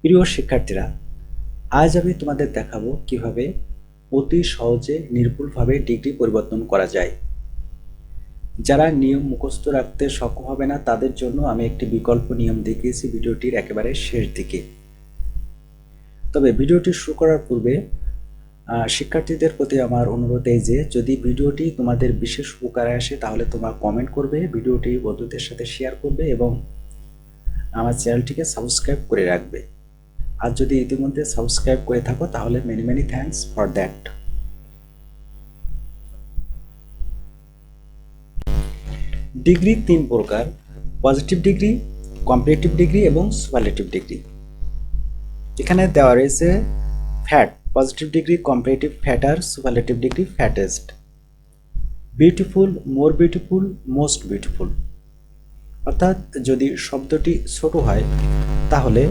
প্রিয় শিক্ষার্থীরা, আজ আমি তোমাদের দেখাবো কিভাবে অতি সহজে নির্ভুলভাবে ডিগ্রি পরিবর্তন করা যায়। যারা নিয়ম মুখস্থ রাখতে সক্ষম হবে না তাদের জন্য আমি একটি বিকল্প নিয়ম দেখিয়েছি ভিডিওটির একেবারে শেষ দিকে। তবে ভিডিওটি শুরু করার পূর্বে শিক্ষার্থীদের প্রতি আমার অনুরোধ এই যে, যদি ভিডিওটি তোমাদের বিশেষ উপকারে আসে তাহলে তোমরা কমেন্ট করবে, ভিডিওটি বন্ধুদের সাথে শেয়ার করবে এবং আমার চ্যানেলটিকে সাবস্ক্রাইব করে রাখবে। আর যদি ইতিমধ্যে সাবস্ক্রাইব করে থাকো তাহলে many many thanks for that. Degree তিন প্রকার: পজিটিভ ডিগ্রি, কম্পারেটিভ ডিগ্রি এবং সুপারলেটিভ ডিগ্রি। এখানে দেওয়া রয়েছে fat, positive degree, comparative fatter, superlative degree fattest, beautiful, more beautiful, most beautiful. অর্থাৎ যদি শব্দটি ছোট হয় তাহলে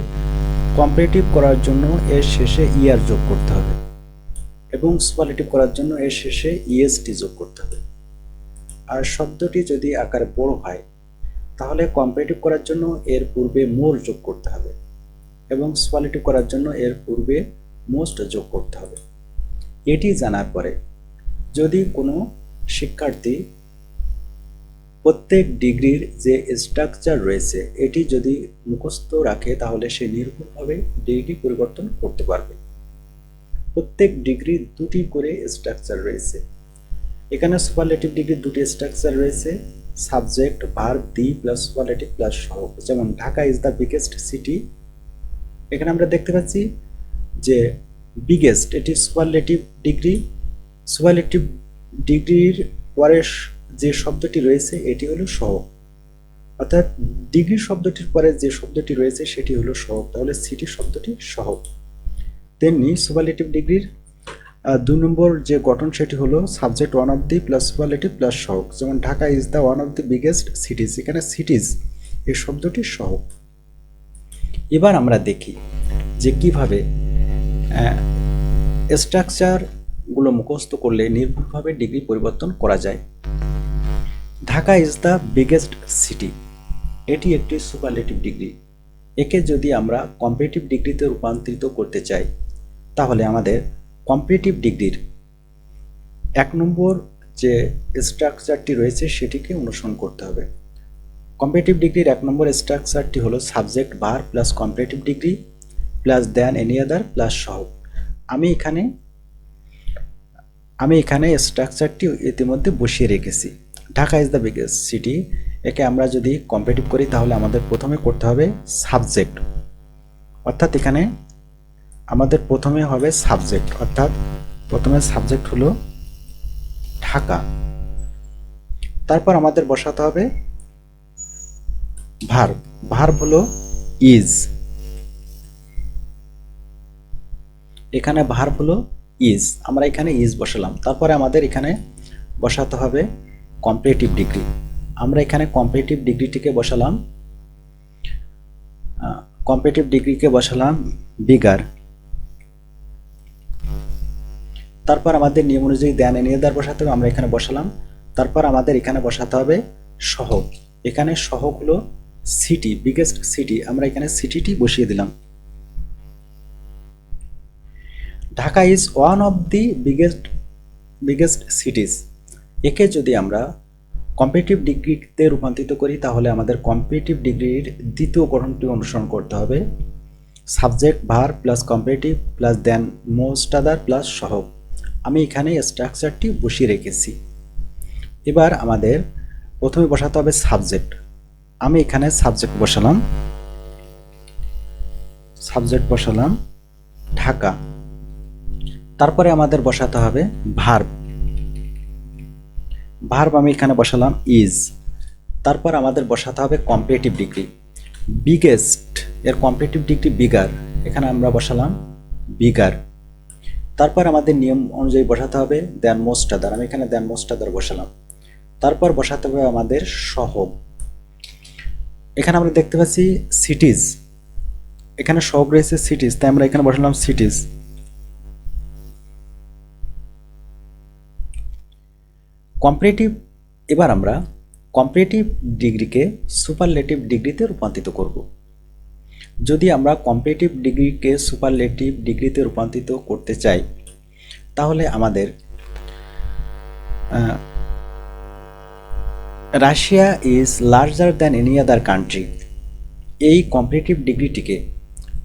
কম্পারেটিভ করার জন্য এর শেষে ইয়ার যোগ করতে হবে এবং সুপারলেটিভ করার জন্য এর শেষে ইএসটি যোগ করতে হবে। আর শব্দটি যদি আকারে বড় হয় তাহলে কম্পারেটিভ করার জন্য এর পূর্বে মোর যোগ করতে হবে এবং সুপারলেটিভ করার জন্য এর পূর্বে মোস্ট যোগ করতে হবে। এটি জানার পরে যদি কোনো শিক্ষার্থী প্রত্যেক ডিগ্রির যে স্ট্রাকচার রয়েছে এটি যদি মুখস্থ রাখে তাহলে সে নির্ভুলভাবে ডিগ্রি পরিবর্তন করতে পারবে। প্রত্যেক ডিগ্রি দুটি করে স্ট্রাকচার রয়েছে। এখানে সুপারলেটিভ ডিগ্রির দুটি স্ট্রাকচার রয়েছে: subject, verb, the plus superlative plus সহগ। যেমন Dhaka is the biggest city, এখানে আমরা দেখতে পাচ্ছি যে বিগেস্ট এটি সুপারলেটিভ ডিগ্রি। সুপারলেটিভ ডিগ্রির পরে যে শব্দটি রয়েছে এটি হলো সহগ, অর্থাৎ ডিগ্রি শব্দটির পরে যে শব্দটি রয়েছে সেটি হলো সহগ, তাহলে সিটি শব্দটি সহগ। তেমনি সুপারলেটিভ ডিগ্রির 2 নম্বর যে গঠন সেটি হলো subject one of the plus superlative plus সহগ। যেমন Dhaka is the one of the biggest সিটিজ, এখানে সিটিজ এই শব্দটি সহগ। এবার আমরা দেখি যে কিভাবে স্ট্রাকচারগুলো মুখস্থ করলে নির্ভুলভাবে ডিগ্রি পরিবর্তন করা যায়। Dhaka is the biggest city, এটি একটি সুপারলেটিভ ডিগ্রি। একে যদি আমরা কম্পারেটিভ ডিগ্রিতে রূপান্তরিত করতে চাই তাহলে আমাদের কম্পারেটিভ ডিগ্রির 1 নম্বর যে স্ট্রাকচারটি রয়েছে সেটিকে অনুসরণ করতে হবে। কম্পারেটিভ ডিগ্রির 1 নম্বর স্ট্রাকচারটি হলো subject, verb plus comparative degree plus than any other plus সহগ। আমি এখানে স্ট্রাকচারটি ইতিমধ্যে বসিয়ে রেখেছি। Dhaka is the biggest city, একে আমরা যদি কম্পারেটিভ করি তাহলে আমাদের প্রথমে করতে হবে সাবজেক্ট, অর্থাৎ এখানে আমাদের প্রথমে হবে সাবজেক্ট, অর্থাৎ প্রথমে সাবজেক্ট হলো ঢাকা। তারপর আমাদের বসাতে হবে ভার্ব, ভার্ব হলো ইজ, এখানে ভার্ব হলো ইজ, আমরা এখানে ইজ বসালাম। তারপরে আমাদের এখানে বসাতে হবে কম্পারেটিভ ডিগ্রি, আমরা এখানে কম্পারেটিভ ডিগ্রিটিকে বসালাম, কম্পারেটিভ ডিগ্রিকে বসালাম বিগার। তারপর আমাদের নিয়ম অনুযায়ী দেন এনি আদার বসাতে হবে, আমরা এখানে বসালাম। তারপর আমাদের এখানে বসাতে হবে সহগ, এখানে সহগ হলো সিটি, বিগেস্ট সিটি, আমরা এখানে সিটিটি বসিয়ে দিলাম। Dhaka is one of the biggest সিটিজ, একে যদি আমরা কম্পারেটিভ ডিগ্রিতে রূপান্তরিত করি তাহলে আমাদের কম্পারেটিভ ডিগ্রির দ্বিতীয় গঠনটি অনুসরণ করতে হবে subject, verb plus comparative plus than most other plus সহগ। আমি এখানে স্ট্রাকচারটি বসিয়ে রেখেছি। এবার আমাদের প্রথমে বসাতে হবে সাবজেক্ট, আমি এখানে সাবজেক্ট বসালাম ঢাকা। তারপরে আমাদের বসাতে হবে ভার্ব, ভার্ব আমি এখানে বসালাম ইজ। তারপর আমাদের বসাতে হবে কম্পারেটিভ ডিগ্রি, বিগেস্ট এর কম্পারেটিভ ডিগ্রি বিগার, এখানে আমরা বসালাম বিগার। তারপর আমাদের নিয়ম অনুযায়ী বসাতে হবে দেন মোস্ট আদার, আমি এখানে দেন মোস্ট আদার বসালাম। তারপর বসাতে হবে আমাদের সহগ, এখানে আমরা দেখতে পাচ্ছি সিটিজ, এখানে সহগ রয়েছে সিটিজ, তাই আমরা এখানে বসালাম সিটিজ। কম্পারেটিভ, এবার আমরা কম্পারেটিভ ডিগ্রিকে সুপারলেটিভ ডিগ্রিতে রূপান্তরিত করব। যদি আমরা কম্পারেটিভ ডিগ্রিকে সুপারলেটিভ ডিগ্রিতে রূপান্তরিত করতে চাই তাহলে আমাদের Russia is larger than any other country, এই কম্পারেটিভ ডিগ্রিটিকে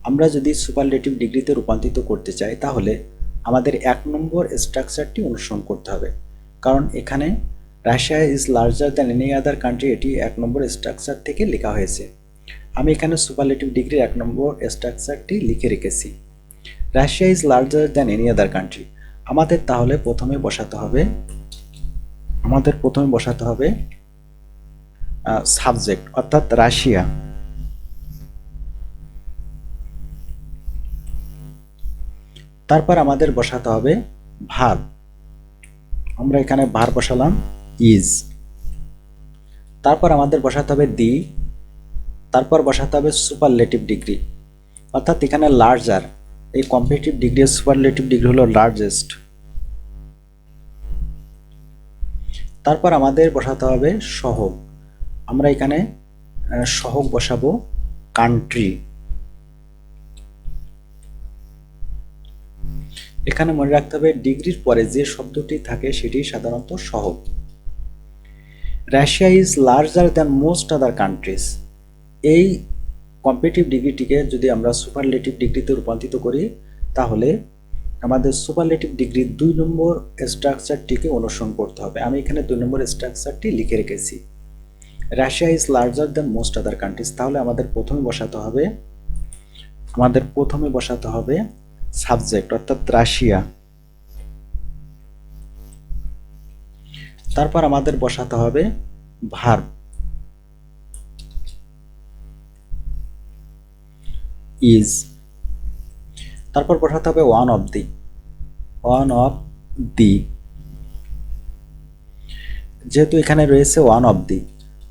আমরা যদি সুপারলেটিভ ডিগ্রিতে রূপান্তরিত করতে চাই তাহলে আমাদের 1 নম্বর স্ট্রাকচারটি অনুসরণ করতে হবে, কারণ এখানে Russia is larger than any other country এটি 1 নম্বর স্ট্রাকচার থেকে লেখা হয়েছে। আমি এখানে সুপারলেটিভ ডিগ্রির 1 নম্বর স্ট্রাকচারটি লিখে রেখেছি, Russia is larger than any other country. আমাদের তাহলে প্রথমে বসাতে হবে সাবজেক্ট অর্থাৎ রাশিয়া, তারপর আমাদের বসাতে হবে ভার্ব, আমরা এখানে ভার্ব বসালাম ইজ, তারপর আমাদের বসাতে হবে দি, তারপর বসাতে হবে সুপারলেটিভ ডিগ্রি অর্থাৎ এখানে লার্জার, এই কম্পারেটিভ ডিগ্রি সুপারলেটিভ ডিগ্রি হলো লার্জেস্ট, তারপর আমাদের বসাতে হবে সহগ, আমরা এখানে সহগ বসাবো কান্ট্রি। এখানে মনে রাখতে হবে ডিগ্রির পরে যে শব্দটি থাকে সেটি সাধারণত সহগ। Russia is larger than most other countries, এই কম্পারেটিভ ডিগ্রিটিকে যদি আমরা সুপারলেটিভ ডিগ্রিতে রূপান্তরিত করি তাহলে আমাদের সুপারলেটিভ ডিগ্রির 2 নম্বর স্ট্রাকচারটিকে অনুসরণ করতে হবে। আমি এখানে 2 নম্বর স্ট্রাকচারটি লিখে রেখেছি, Russia is larger than most other countries. তাহলে আমাদের প্রথমে বসাতে হবে সাবজেক্ট অর্থাৎ রাশিয়া, তারপর আমাদের বসাতে হবে ভার্ব ইজ, তারপর বসাতে হবে ওয়ান অফ দি, যেহেতু এখানে রয়েছে ওয়ান অফ দি,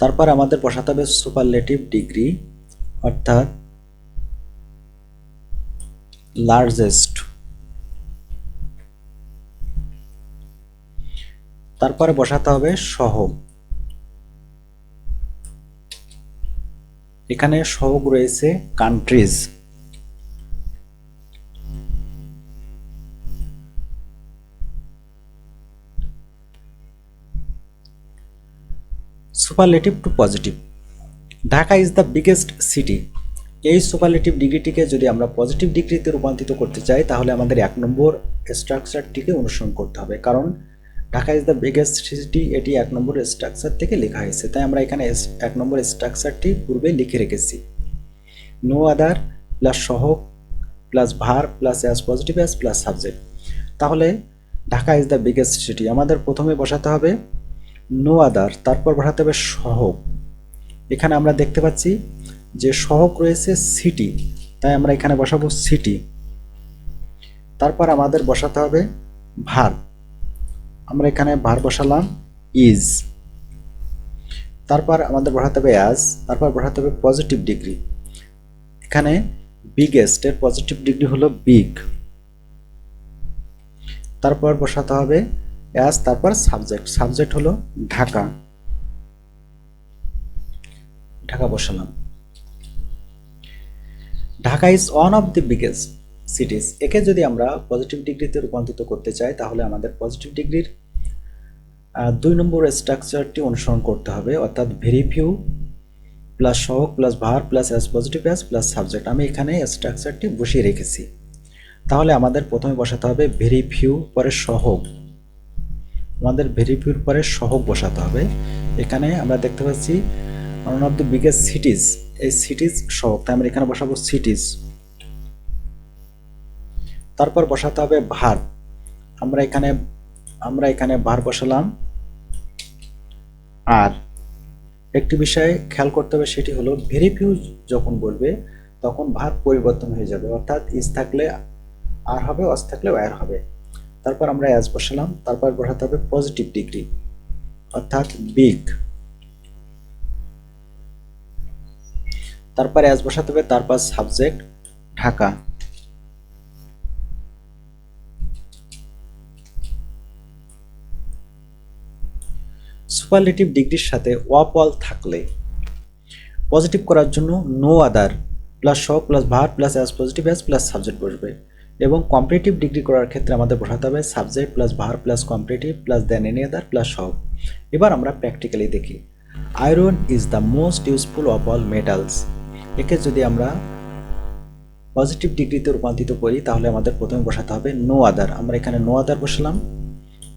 তারপর আমাদের বসাতে হবে সুপারলেটিভ ডিগ্রি অর্থাৎ লার্জেস্ট, তারপরে বসাতে হবে সহগ, এখানে সহগ রয়েছে countries, superlative to positive, Dhaka is the biggest city, এই সুপারলেটিভ ডিগ্রিটিকে যদি আমরা পজিটিভ ডিগ্রিতে রূপান্তরিত করতে চাই তাহলে আমাদের 1 নম্বর স্ট্রাকচারটিকে অনুসরণ করতে হবে, কারণ Dhaka is the biggest city এটি 1 নম্বর স্ট্রাকচার থেকে লেখা হয়েছে, তাই আমরা এখানে 1 নম্বর স্ট্রাকচারটি পূর্বে লিখে রেখেছি, নো আদার প্লাস সহগ plus verb plus as positive as plus subject. তাহলে Dhaka is the biggest city, আমাদের প্রথমে বসাতে হবে নো আদার, তারপর বসাতে হবে সহগ, এখানে আমরা দেখতে পাচ্ছি যে সহগ রয়েছে সিটি, তাই আমরা এখানে বসাবো সিটি, তারপর আমাদের বসাতে হবে ভার্ব, আমরা এখানে ভার্ব বসালাম ইজ, তারপর আমাদের বসাতে হবে অ্যাজ, তারপর বসাতে হবে পজিটিভ ডিগ্রি, এখানে বিগেস্ট এর পজিটিভ ডিগ্রি হলো বিগ, তারপর বসাতে হবে অ্যাজ, তারপর সাবজেক্ট হলো ঢাকা বসালাম। Dhaka is one of the biggest সিটিজ, একে যদি আমরা পজিটিভ ডিগ্রিতে রূপান্তরিত করতে চাই তাহলে আমাদের পজিটিভ ডিগ্রির 2 নম্বর স্ট্রাকচারটি অনুসরণ করতে হবে অর্থাৎ ভেরি ফিউ প্লাস সহগ plus verb plus as positive as plus subject, আমি এখানে স্ট্রাকচারটি বসিয়ে রেখেছি। তাহলে আমাদের প্রথমে বসাতে হবে ভেরি ফিউ পরে সহগ, আমাদের ভেরি ফিউর পরে সহগ বসাতে হবে, এখানে আমরা দেখতে পাচ্ছি ওয়ান অফ দ্য বিগেস্ট সিটিজ, এই সিটিজ সহগ, তাই আমরা এখানে বসাবো সিটিজ, তারপর বসাতে হবে ভার্ব, আমরা এখানে ভার্ব বসালাম। আর একটি বিষয় খেয়াল করতে হবে, সেটি হলো ভেরি ফিউ যখন বলবে তখন ভার্ব পরিবর্তন হয়ে যাবে, অর্থাৎ ইজ থাকলে আর হবে, অস থাকলে ওয়্যার হবে। তারপর আমরা অ্যাজ বসালাম, তারপর বসাতে হবে পজিটিভ ডিগ্রি অর্থাৎ বিগ, তারপর অ্যাজ বসাতে হবে, তারপর সাবজেক্ট ঢাকা। সুপারলেটিভ ডিগ্রির সাথে ওয়াপল থাকলে পজিটিভ করার জন্য নো আদার প্লাস সহগ plus verb plus as positive as plus subject বসবে। এবং কম্পারেটিভ ডিগ্রি করার ক্ষেত্রে আমাদের বসাতে হবে subject plus verb plus comparative plus than any other plus সহগ। এবার আমরা প্র্যাকটিক্যালি দেখি। Iron is the most useful of all metals. একে যদি আমরা পজিটিভ ডিগ্রিতে রূপান্তরিত করি তাহলে আমাদের প্রথমে বসাতে হবে নো আদার। আমরা এখানে নো আদার বসালাম।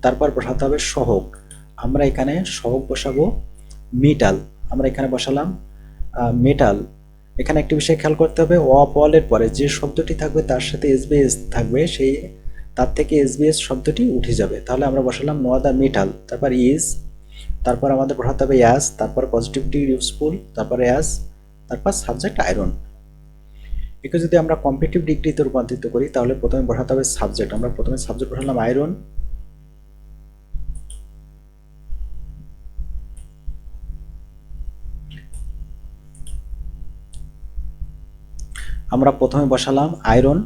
তারপর বসাতে হবে সহগ। আমরা এখানে সহগ বসাবো মেটাল। আমরা এখানে বসালাম মেটাল। এখানে একটি বিষয় খেয়াল করতে হবে, অফ অলের পরে যে শব্দটি থাকবে তার সাথে এসবিএস থাকবে, সেই তার থেকে এসবিএস শব্দটি উঠে যাবে। তাহলে আমরা বসালাম নো আদার মেটাল, তারপর ইজ, তারপর আমাদের বসাতে হবে অ্যাজ, তারপর পজিটিভ ডিগ্রি ইউজফুল, তারপর অ্যাজ, তারপর সাবজেক্ট আয়রন। একে যদি আমরা কম্পারেটিভ ডিগ্রিতে রূপান্তরিত করি তাহলে প্রথমে বসাতে হবে সাবজেক্ট। আমরা প্রথমে সাবজেক্ট বসালাম আয়রন, আমরা প্রথমে বসালাম আয়রন,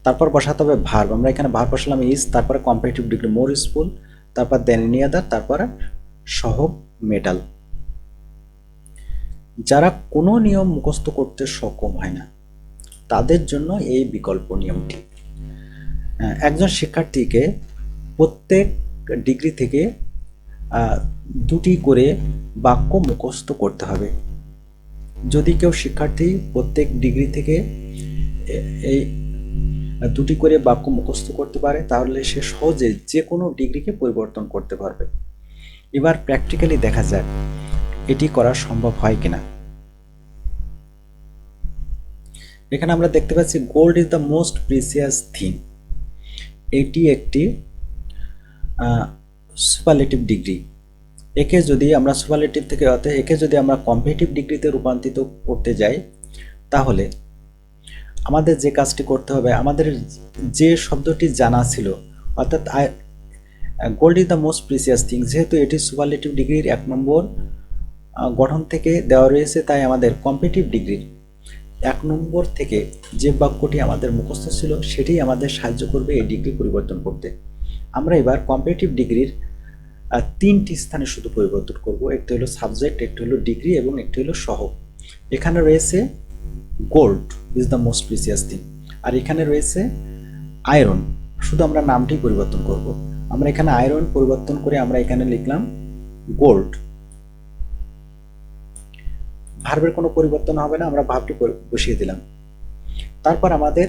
তারপর বসাতে হবে ভার্ব। আমরা এখানে ভার্ব বসালাম ইজ, তারপরে কম্পারেটিভ ডিগ্রি মোর ইউজফুল, তারপর দেন এনি আদার, তারপরে সহগ মেটাল। যারা কোনো নিয়ম মুখস্থ করতে সক্ষম হয় না তাদের জন্য এই বিকল্প নিয়মটি। একজন শিক্ষার্থীকে প্রত্যেক ডিগ্রি থেকে দুটি করে বাক্য মুখস্থ করতে হবে। যদি কেউ শিক্ষার্থী প্রত্যেক ডিগ্রি থেকে এই দুটি করে বাক্য মুখস্থ করতে পারে তাহলে সে সহজে যে কোনো ডিগ্রিকে পরিবর্তন করতে পারবে। এবার প্র্যাকটিক্যালি দেখা যাক এটি করা সম্ভব হয় কিনা। এখানে আমরা দেখতে পাচ্ছি gold is the most precious thing. এটি একটি সুপারলেটিভ ডিগ্রি। একে যদি আমরা সুপারলেটিভ থেকে অর্থাৎ একে যদি আমরা কম্পারেটিভ ডিগ্রিতে রূপান্তরিত করতে যাই তাহলে আমাদের যে কাজটি করতে হবে, আমাদের যে শব্দটি জানা ছিল অর্থাৎ gold is the most precious thing, যেহেতু এটি সুপারলেটিভ ডিগ্রির 1 নম্বর গঠন থেকে দেওয়া রয়েছে, তাই আমাদের কম্পারেটিভ ডিগ্রির 1 নম্বর থেকে যে বাক্যটি আমাদের মুখস্থ ছিল সেটি আমাদের সাহায্য করবে এই ডিগ্রি পরিবর্তন করতে। আমরা এবার কম্পারেটিভ ডিগ্রির 3টি স্থানে শুধু পরিবর্তন করব। একটি হলো সাবজেক্ট, একটি হলো ডিগ্রি এবং একটি হলো সহগ। এখানে রয়েছে gold is the most precious thing, আর এখানে রয়েছে আয়রন, শুধু আমরা নামটি পরিবর্তন করব। আমরা এখানে আয়রন পরিবর্তন করে আমরা এখানে লিখলাম গোল্ড। ভার্বের কোনো পরিবর্তন হবে না, আমরা ভার্বটি বসিয়ে দিলাম। তারপর আমাদের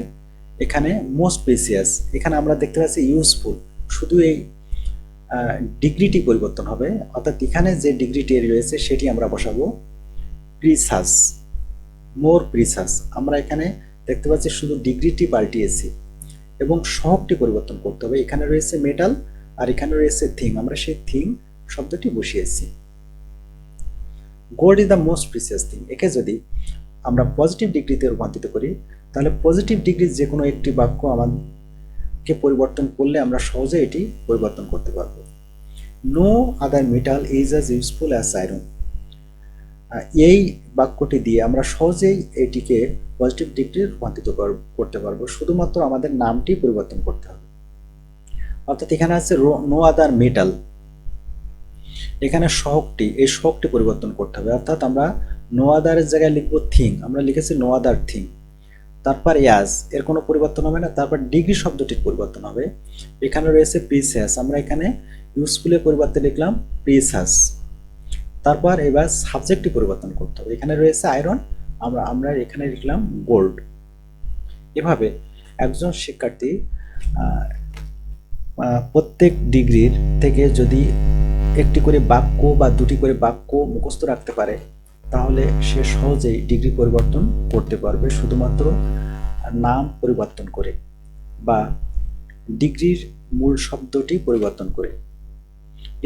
এখানে মোস্ট প্রিসিয়াস, এখানে আমরা দেখতে পাচ্ছি ইউজফুল, শুধু এই ডিগ্রিটি পরিবর্তন হবে, অর্থাৎ এখানে যে ডিগ্রিটি রয়েছে সেটি আমরা বসাবো প্রিসাস, মোর প্রিসাস। আমরা এখানে দেখতে পাচ্ছি শুধু ডিগ্রিটি পাল্টিয়েছি এবং সহগটি পরিবর্তন করতে হবে। এখানে রয়েছে মেটাল আর এখানে রয়েছে থিং, আমরা সেই থিং শব্দটি বসিয়েছি। Gold is the most precious thing, একে যদি আমরা পজিটিভ ডিগ্রিতে রূপান্তরিত করি তাহলে পজিটিভ ডিগ্রির যে কোনো একটি বাক্য আমাদেরকে পরিবর্তন করলে আমরা সহজে এটি পরিবর্তন করতে পারবো। No other metal is as useful as iron, এই বাক্যটি দিয়ে আমরা সহজেই এটিকে পজিটিভ ডিগ্রি রূপান্তরিত করতে পারবো, শুধুমাত্র আমাদের নামটি পরিবর্তন করতে হবে। অর্থাৎ এখানে আছে নো আদার মেটাল, এখানে সহগটি, এই সহগটি পরিবর্তন করতে হবে, অর্থাৎ আমরা নো আদারের জায়গায় লিখব থিং, আমরা লিখেছি নো আদার থিং। তারপর অ্যাজ, এর কোনো পরিবর্তন হবে না। তারপর ডিগ্রি শব্দটির পরিবর্তন হবে, এখানে রয়েছে প্রিসাস, আমরা এখানে ইউজফুলের পরিবর্তে লিখলাম প্রিসাস। তারপর এবার সাবজেক্টটি পরিবর্তন করতে হবে, এখানে রয়েছে আয়রন, আমরা এখানে লিখলাম গোল্ড। এভাবে একজন শিক্ষার্থী প্রত্যেক ডিগ্রির থেকে যদি একটি করে বাক্য বা দুটি করে বাক্য মুখস্থ রাখতে পারে তাহলে সে সহজেই ডিগ্রি পরিবর্তন করতে পারবে, শুধুমাত্র নাম পরিবর্তন করে বা ডিগ্রির মূল শব্দটি পরিবর্তন করে।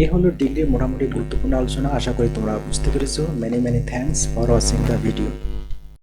এই হলো ডিগ্রির মোটামুটি গুরুত্বপূর্ণ আলোচনা। আশা করি তোমরা বুঝতে পেরেছো। Many thanks for watching the video.